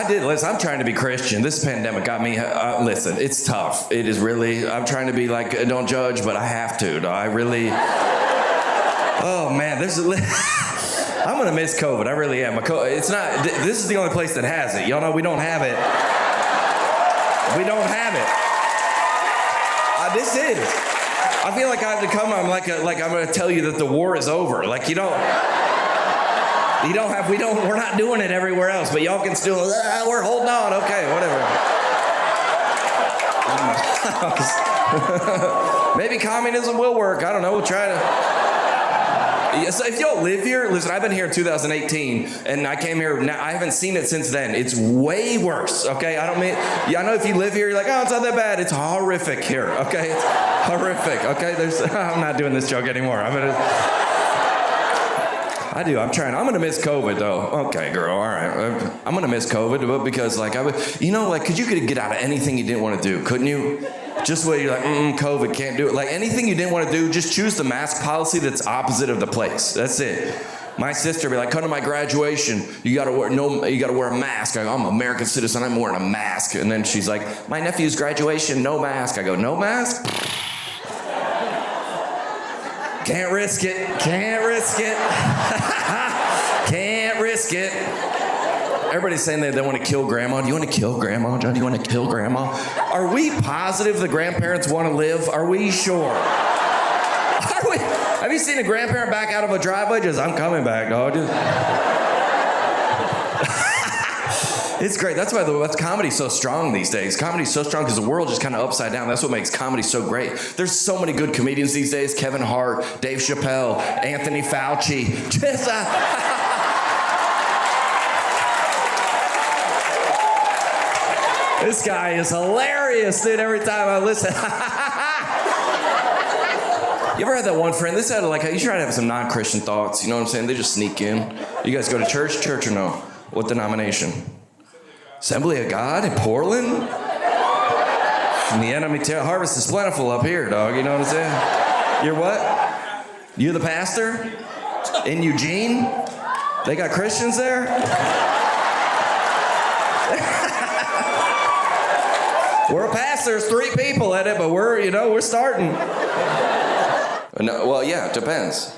Listen, I'm trying to be Christian. This pandemic got me, listen, it's tough. It is really, I'm trying to be like, don't judge, but I have to. I really, oh man, I'm gonna miss COVID. I really am. It's not, this is the only place that has it. Y'all know we don't have it. We don't have it. This is. I feel like I have to come, I'm gonna tell you that the war is over. Like we're not doing it everywhere else, but y'all can still, we're holding on, okay, whatever. Maybe communism will work, I don't know, we'll try to. So if y'all live here, listen, I've been here in 2018, and I came here, now I haven't seen it since then. It's way worse, okay? I know if you live here, you're like, oh, it's not that bad. It's horrific here, okay? It's horrific, okay? I'm not doing this joke anymore. I'm gonna miss COVID though. Okay, girl, all right. I'm gonna miss COVID, but because cause you could get out of anything you didn't want to do, couldn't you? Just where you're like, COVID, can't do it. Like anything you didn't want to do, just choose the mask policy that's opposite of the place. That's it. My sister be like, come to my graduation, you gotta wear a mask. I go, I'm an American citizen, I'm wearing a mask. And then she's like, my nephew's graduation, no mask. I go, no mask? Can't risk it. Can't risk it. Can't risk it. Everybody's saying they want to kill grandma. Do you want to kill grandma, John? Do you want to kill grandma? Are we positive the grandparents want to live? Are we sure? Are we? Have you seen a grandparent back out of a driveway? Just, I'm coming back, dog. It's great. That's why comedy's so strong these days. Comedy's so strong because the world is kind of upside down. That's what makes comedy so great. There's so many good comedians these days. Kevin Hart, Dave Chappelle, Anthony Fauci. Just, this guy is hilarious, dude, every time I listen. You ever had that one friend? This had you try to have some non-Christian thoughts, you know what I'm saying? They just sneak in. You guys go to church? Church or no? What denomination? Assembly of God in Portland? And the enemy harvest is plentiful up here, dog. You know what I'm saying? You're what? You the pastor? In Eugene? They got Christians there? We're a pass. There's 3 people in it, but we're starting. No, well, yeah, it depends.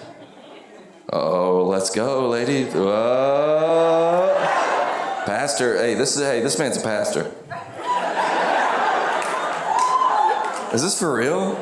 Oh, let's go, lady. Pastor, this man's a pastor. Is this for real?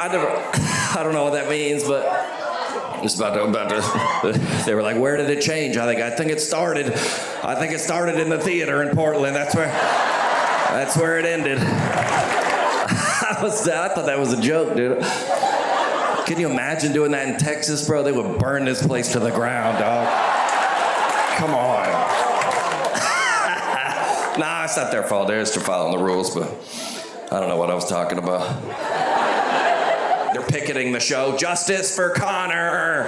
I don't know what that means, but it's about to. They were like, "Where did it change?" I think it started in the theater in Portland. That's where it ended. I thought that was a joke, dude. Can you imagine doing that in Texas, bro? They would burn this place to the ground, dog. Come on. Nah, it's not their fault. They're just following the rules, but I don't know what I was talking about. They're picketing the show. Justice for Connor.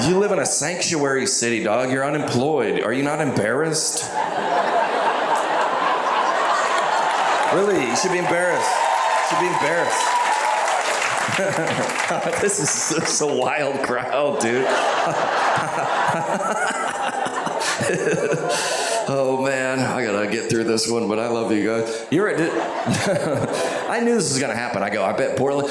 You live in a sanctuary city, dog. You're unemployed. Are you not embarrassed? Really, you should be embarrassed. You should be embarrassed. This is a wild crowd, dude. Oh man, I gotta get through this one, but I love you guys. I knew this was gonna happen. I bet Portland.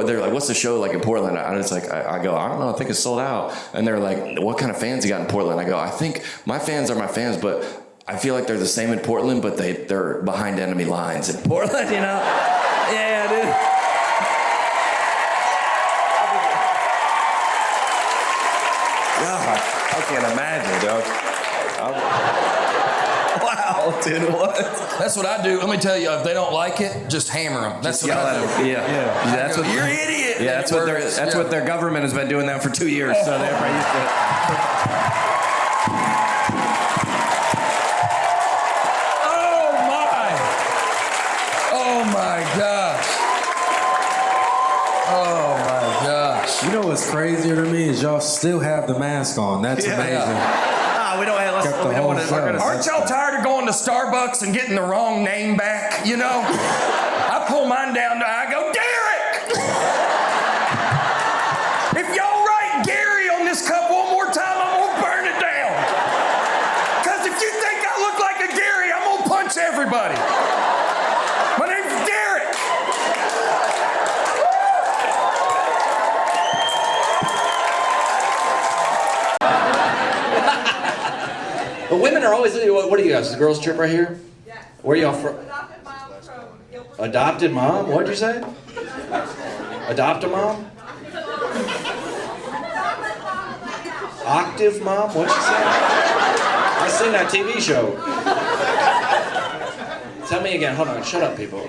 They're like, what's the show like in Portland? I was like, I don't know, I think it's sold out. And they're like, what kind of fans you got in Portland? I go, I think my fans are my fans, but I feel like they're the same in Portland, but they're behind enemy lines in Portland, you know? Yeah, dude. God, I can't imagine, dog. Wow, dude, what? That's what I do. Let me tell you, if they don't like it, just hammer them. That's what I do. Yeah. That's what you're an idiot. Yeah, that's what their government has been doing that for 2 years, so they're probably used to it. Oh my gosh. Oh my gosh. You know what's crazier to me is y'all still have the mask on. That's amazing. We don't want to. Aren't y'all tired of going to Starbucks and getting the wrong name back? You know? I pull mine down, I go, Derek! If y'all write Gary on this cup one more time, I'm gonna burn it down. Because if you think I look like a Gary, I'm gonna punch everybody. My name's Derek. But women are always, what are you guys, the girls trip right here? Yes. Where are y'all from? Adopted mom from Gilbert. Adopted mom? What'd you say? Adopt a mom? Octave mom? What'd you say? I seen that TV show. Tell me again, hold on, shut up people. We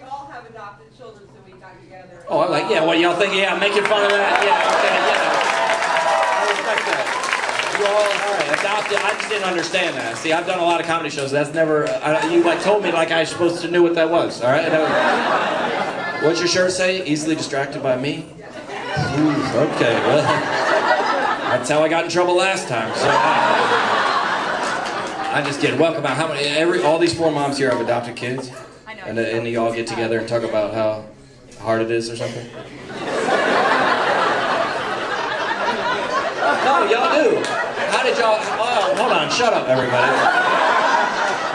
all have adopted children, so we got together. Oh, I'm like, yeah, what y'all think? Yeah, I'm making fun of that. Yeah, okay, yeah. I respect that. You all right, adopted. I just didn't understand that. See, I've done a lot of comedy shows. That's never, you like told me like I was supposed to know what that was, all right? What's your shirt say? Easily distracted by me? Ooh, okay, well, that's how I got in trouble last time, so. I just kidding. Welcome out. How many, all these 4 moms here have adopted kids? I know. And you all get together and talk about how hard it is or something? No, y'all do. How did y'all, oh, hold on, shut up everybody.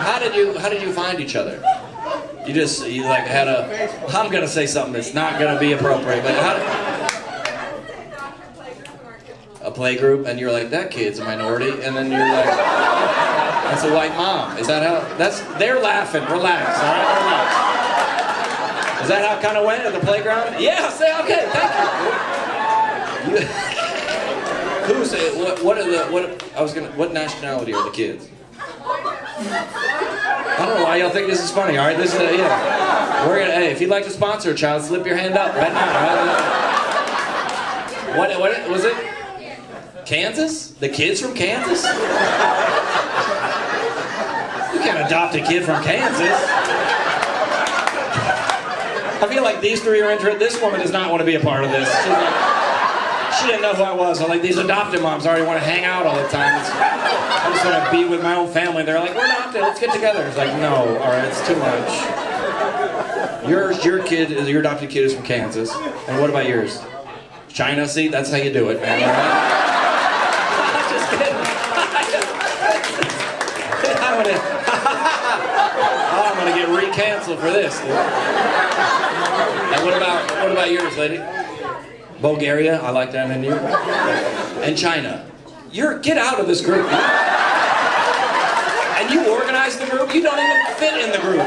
How did you find each other? You like had I'm gonna say something that's not gonna be appropriate, but a play group, and you're like, that kid's a minority, and then you're like, that's a white mom. Is that how, they're laughing, relax, all right, relax. Is that how it kind of went at the playground? Yeah, say, okay, thank you. What nationality are the kids? I don't know why y'all think this is funny, all right? This is, hey, if you'd like to sponsor a child, slip your hand up right now. Right? What was it? Kansas? The kids from Kansas? can't adopt a kid from Kansas. I feel like these three are interested. This woman does not want to be a part of this. She didn't know who I was. I'm like, these adopted moms already want to hang out all the time. I just want to be with my own family. They're like, we're adopted, let's get together. It's like, no, all right, it's too much. Your adopted kid is from Kansas. And what about yours? China, see? That's how you do it, man. All right? I'm just kidding. I'm gonna get re-canceled for this, dude. And what about yours, lady? Bulgaria, I like that menu. And China. Get out of this group. And you organize the group, you don't even fit in the group.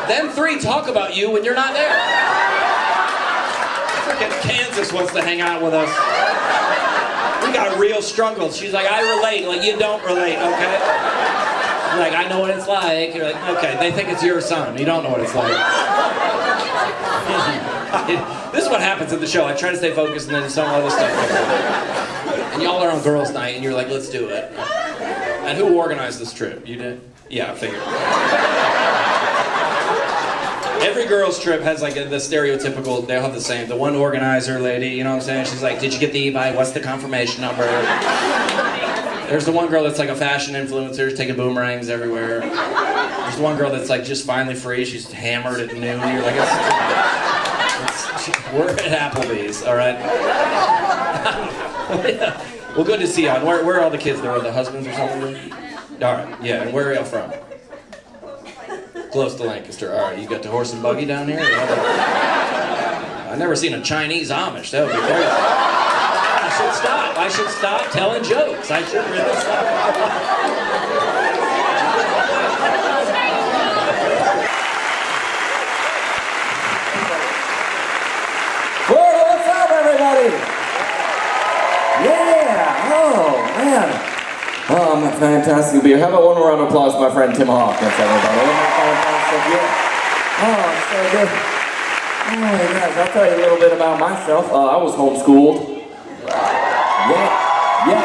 Them three talk about you when you're not there. Freaking Kansas wants to hang out with us. We got real struggles. She's like, I relate. Like, you don't relate, okay? You're like, I know what it's like. You're like, okay, they think it's your son. You don't know what it's like. This is what happens at the show. I try to stay focused and then some other stuff comes up. And y'all are on girls' night and you're like, let's do it. And who organized this trip? You did? Yeah, I figured. Every girls' trip has like the stereotypical, they'll have the same, the one organizer lady, you know what I'm saying? She's like, did you get the e-bike? What's the confirmation number? There's the one girl that's like a fashion influencer, taking boomerangs everywhere. There's the one girl that's like just finally free, she's hammered at noon. You're like, we're at Applebee's, all right? Yeah. Well, good to see you. Where are all the kids? There are the husbands or something? All right, yeah, and where are y'all from? Close to Lancaster. All right, you got the horse and buggy down here? I've never seen a Chinese Amish. That would be crazy. I should stop telling jokes. I should really stop. Whoa, what's up, everybody? Yeah, oh, man. Oh, I'm fantastic to be here. How about one more round of applause for my friend Tim Hawkins, everybody? Isn't that fantastic? Yeah. Oh, it's so good. Oh, my gosh, I'll tell you a little bit about myself. I was homeschooled. Yeah.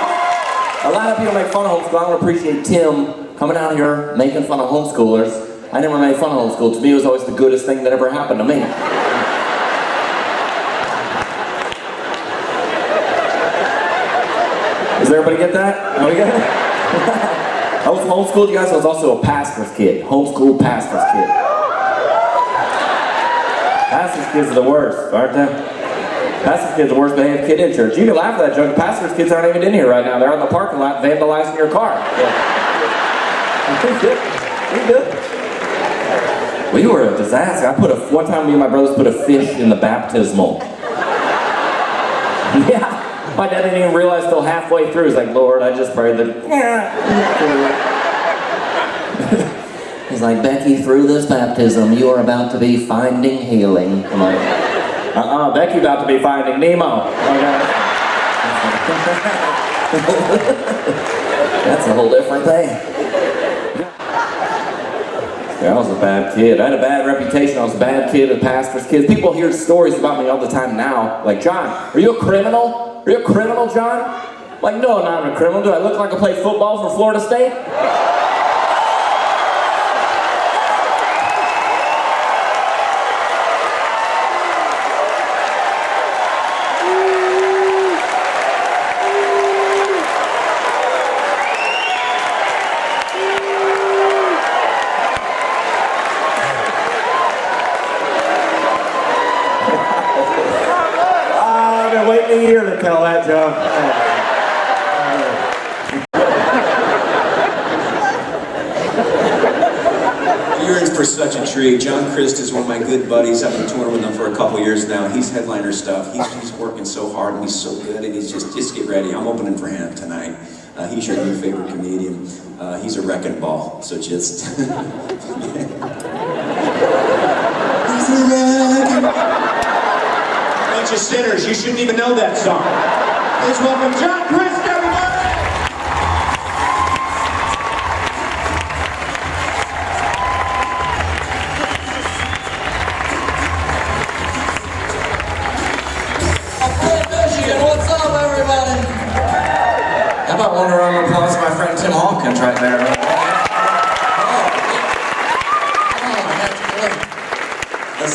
A lot of people make fun of homeschool. I don't appreciate Tim coming out here making fun of homeschoolers. I never made fun of homeschool. To me, it was always the goodest thing that ever happened to me. Does everybody get that? Oh, you get it? I was homeschooled, you guys. I was also a pastor's kid. Homeschooled pastor's kid. Pastor's kids are the worst, aren't they? Pastor's kids are the worst behaved kid in church. You can laugh at that joke. Pastor's kids aren't even in here right now. They're on the parking lot vandalizing your car. Yeah. We were a disaster. One time me and my brothers put a fish in the baptismal. Yeah. My dad didn't even realize till halfway through. He's like, Lord, I just prayed that. He's like, Becky, through this baptism, you are about to be finding healing. I'm like, Becky about to be finding Nemo. That's a whole different thing. Yeah, I was a bad kid. I had a bad reputation. I was a bad kid, a pastor's kid. People hear stories about me all the time now. Like, John, are you a criminal? Are you a criminal, John? Like, no, I'm not a criminal. Do I look like I play football for Florida State? Here to tell that joke. You're in for such a treat. John Crist is one of my good buddies. I've been touring with him for a couple years now. He's headliner stuff. He's working so hard and he's so good, and he's just get ready. I'm opening for him tonight. He's your new favorite comedian. He's a wrecking ball, so just he's a wrecking ball. Bunch of sinners, you shouldn't even know that song. Let's welcome John Crist, everybody! Michigan, what's up, everybody? How about one round of applause for my friend Tim Hawkins right there?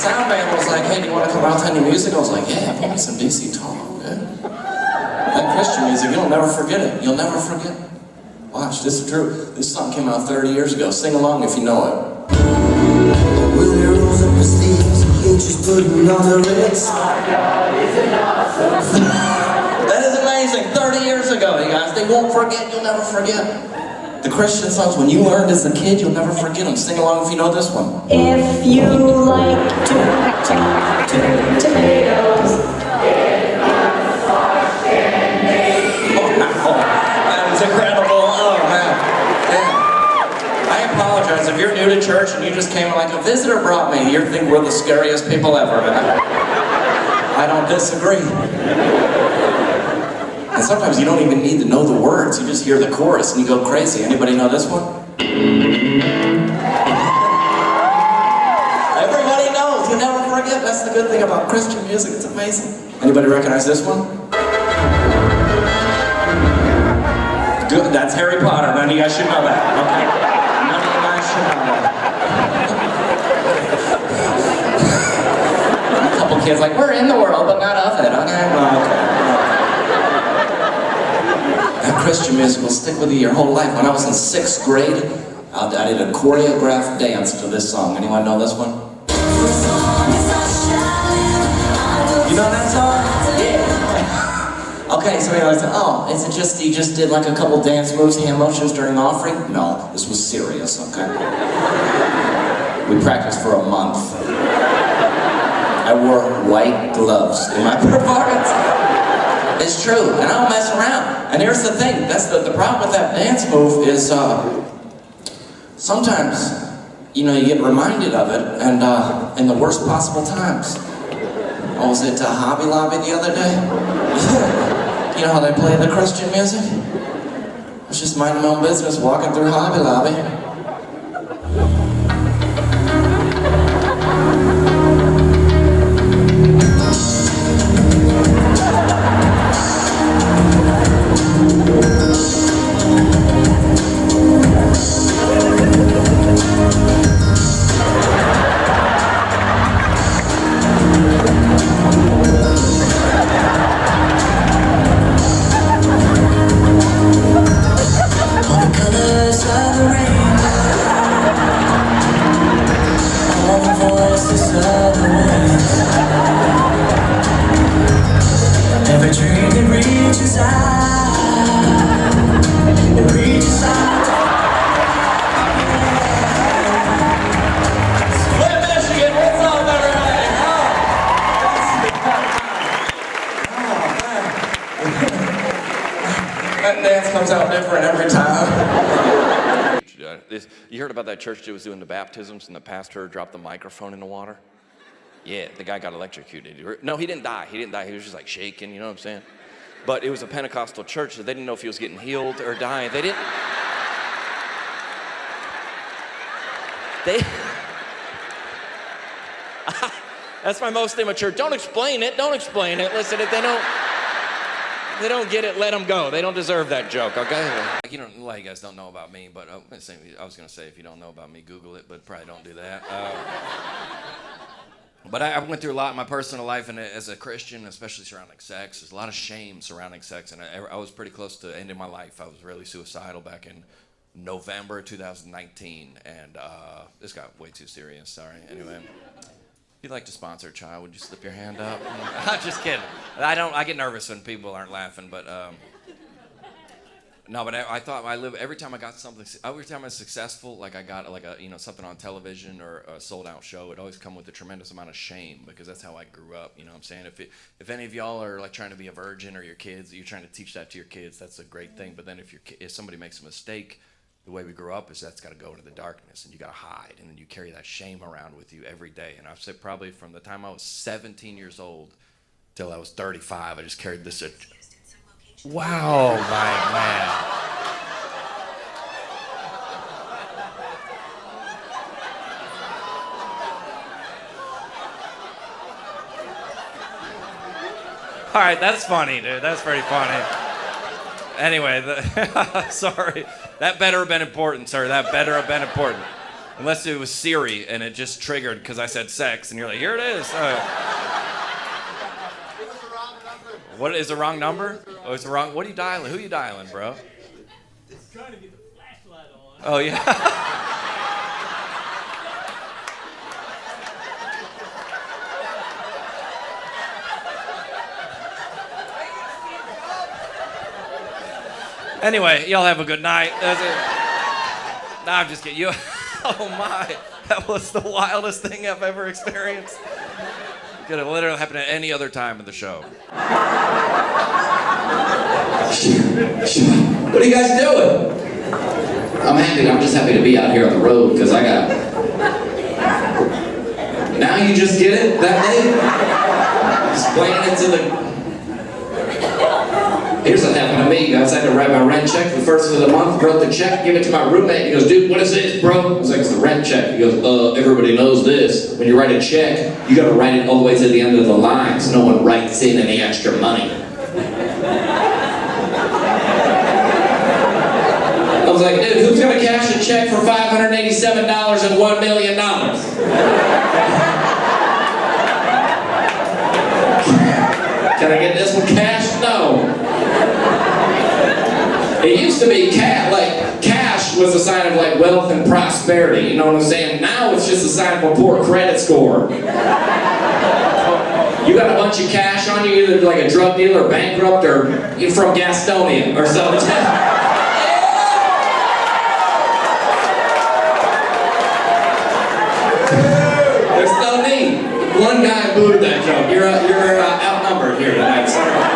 sound man was like, hey, do you want to come out to any music? I was like, yeah, put me some DC Talk, man. That Christian music, you'll never forget it. You'll never forget it. Watch, this is true. This song came out 30 years ago. Sing along if you know it. When you rose up his sleeves, he just putting on the Ritz. That is amazing. 30 years ago, you guys. They won't forget. You'll never forget. The Christian songs, when you learned as a kid, you'll never forget them. Sing along if you know this one. If you like tomatoes, That was incredible. Oh, man. Yeah. I apologize. If you're new to church and you just came like a visitor brought me, you think we're the scariest people ever, man. I don't disagree. And sometimes you don't even need to know the words. You just hear the chorus and you go crazy. Anybody know this one? Everybody knows. You never forget. That's the good thing about Christian music. It's amazing. Anybody recognize this one? Good. That's Harry Potter. None of you guys should know that. Okay? None of you guys should know that. A couple kids like, we're in the world, but not of it. Okay? Well, okay. That Christian music will stick with you your whole life. When I was in 6th grade, I did a choreographed dance to this song. Anyone know this one? You know that song? Yeah. Okay, so I said, oh, is it just, you just did like a couple dance moves, hand motions during offering? No, this was serious, okay? We practiced for a month. I wore white gloves in my performance. It's true, and I don't mess around. And here's the thing, that's the problem with that dance move is sometimes, you know, you get reminded of it, and in the worst possible times. I was at Hobby Lobby the other day. You know how they play the Christian music? I was just minding my own business, walking through Hobby Lobby. every dream that reaches out, it reaches out. Flint, Michigan, what's up, everybody? That dance comes out different every time. You heard about that church that was doing the baptisms and the pastor dropped the microphone in the water? Yeah, the guy got electrocuted. No, he didn't die. He was just like shaking, you know what I'm saying? But it was a Pentecostal church, so they didn't know if he was getting healed or dying. They didn't. That's my most immature. Don't explain it. Listen, if they don't get it, let them go. They don't deserve that joke, okay? Like, you know, a lot of you guys don't know about me, but I was going to say, if you don't know about me, Google it, but probably don't do that. But I went through a lot in my personal life, and as a Christian, especially surrounding sex, there's a lot of shame surrounding sex, and I was pretty close to ending my life. I was really suicidal back in November 2019, and this got way too serious, sorry. Anyway, if you'd like to sponsor a child, would you slip your hand up? I'm just kidding. I get nervous when people aren't laughing, but no, but I thought every time I was successful, like I got like something on television or a sold out show, it always come with a tremendous amount of shame, because that's how I grew up, you know what I'm saying? If any of y'all are like trying to be a virgin, or your kids, you're trying to teach that to your kids, that's a great thing. But then if somebody makes a mistake, the way we grew up is that's got to go into the darkness, and you got to hide, and then you carry that shame around with you every day. And I've said probably from the time I was 17 years old till I was 35, I just carried this. Wow, my man. All right, that's funny, dude. That's pretty funny. Anyway, sorry. That better have been important, sir. That better have been important. Unless it was Siri and it just triggered because I said sex, and you're like, here it is. What is the wrong number? Oh, it's the wrong. What are you dialing? Who are you dialing, bro? It's trying to get the flashlight on. Oh yeah. Anyway, y'all have a good night. That's it. Nah, I'm just kidding. You. Oh my, that was the wildest thing I've ever experienced. Could have literally happened at any other time of the show. What are you guys doing? I'm happy. I'm just happy to be out here on the road because I got. Now you just get it that day? Explaining it to the. Here's what happened to me, guys. I had to write my rent check the first of the month, wrote the check, give it to my roommate. He goes, dude, what is this, bro? I was like, it's the rent check. He goes, everybody knows this. When you write a check, you gotta write it all the way to the end of the line so no one writes in any extra money. I was like, dude, who's gonna cash a check for $587 and $1 million? Can I get this one cash? No. It used to be cash was a sign of like wealth and prosperity, you know what I'm saying? Now it's just a sign of a poor credit score. You got a bunch of cash on you, either like a drug dealer, bankrupt, or you're from Gastonia or something. There's no need. One guy booed that joke. You're outnumbered here tonight, sir.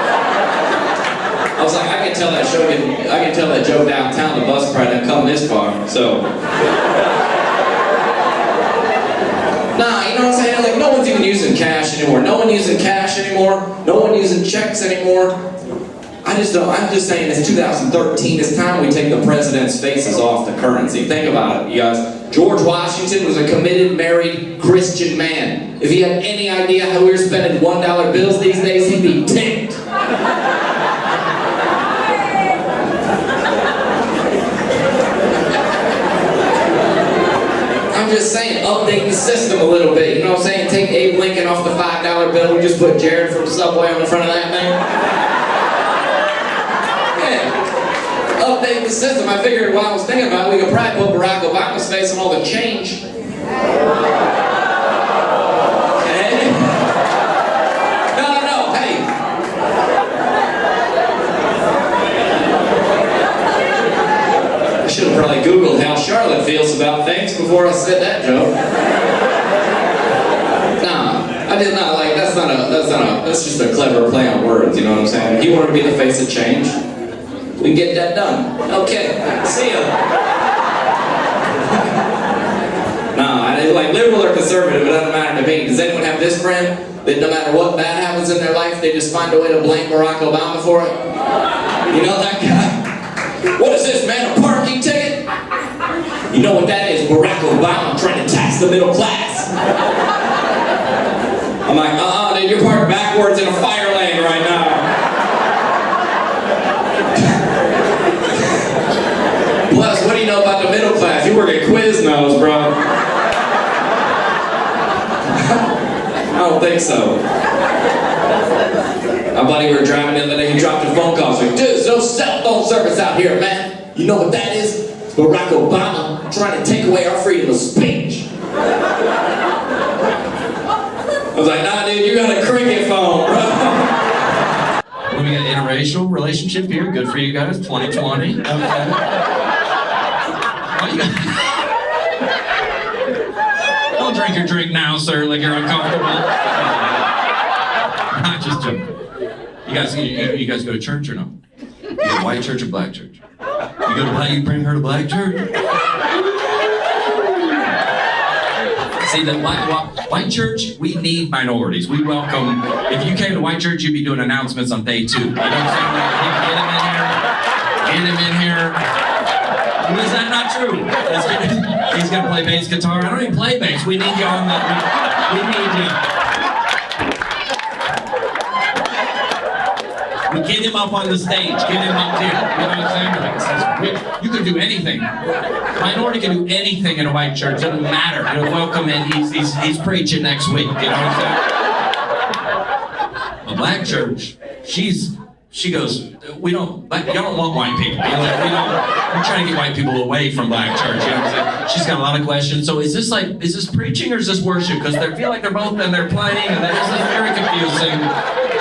I was like, I can tell that joke downtown. The bus probably didn't come this far, so. Nah, you know what I'm saying? Like, no one's even using cash anymore. No one using cash anymore. No one using checks anymore. I'm just saying, it's 2013. It's time we take the president's faces off the currency. Think about it, you guys. George Washington was a committed, married, Christian man. If he had any idea how we were spending $1 bills these days, he'd be ticked. I'm just saying, update the system a little bit. You know what I'm saying? Take Abe Lincoln off the $5 bill. We just put Jared from Subway on the front of that thing. Yeah. Update the system. I figured while I was thinking about it, we could probably put Barack Obama's face on all the change. Okay? No. Hey. I should have probably Googled how Charlotte feels about things before I said that joke. Nah, I did not like, that's just a clever play on words, you know what I'm saying? He wanted to be the face of change. We can get that done. Okay, see ya. Nah, like liberal or conservative, it doesn't matter to me. Does anyone have this friend that no matter what bad happens in their life, they just find a way to blame Barack Obama for it? You know that guy? What is this, man, a parking ticket? You know what that is? Barack Obama trying to tax the middle class. I'm like, dude, you're parked backwards in a fire lane right now. Plus, what do you know about the middle class? You work at Quiznos, bro. I don't think so. My buddy, we were driving the other day, he dropped a phone call. He's like, dude, there's no cell phone service out here, man. You know what that is? It's Barack Obama trying to take away our freedom of speech. I was like, nah, dude, you got a cricket phone, bro. We got an interracial relationship here. Good for you guys. 2020. Okay. Don't drink your drink now, sir, like you're uncomfortable. Not just joking. You guys go to church or no? You go to white church or black church? You go to black, you bring her to black church? See, the white church, we need minorities. We welcome, if you came to white church, you'd be doing announcements on day 2. You know what I'm saying? Get him in here. Is that not true? He's gonna play bass guitar. I don't even play bass. We need you on the, we need you. We Get him up on the stage. Get him up here. You know what I'm saying? Like, you could do anything. Minority can do anything in a white church. Doesn't matter. You're welcome in. He's preaching next week. You know what I'm saying? A black church, she goes, y'all don't want white people. You know, like, we're trying to get white people away from black church. You know what I'm saying? She's got a lot of questions. So is this preaching or is this worship? Because they feel like they're both and they're playing, and that is very confusing.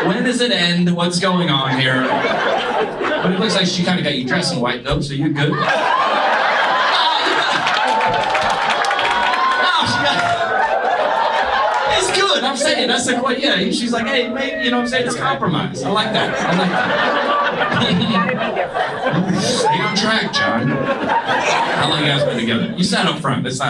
When does it end? What's going on here? But it looks like she kind of got you dressed in white though, so you're good. It's good. I'm saying that's the point. Yeah, she's like, hey, maybe, you know what I'm saying? It's compromise. I like that. Stay on track, John. How long you guys been together? You sat up front. It's not.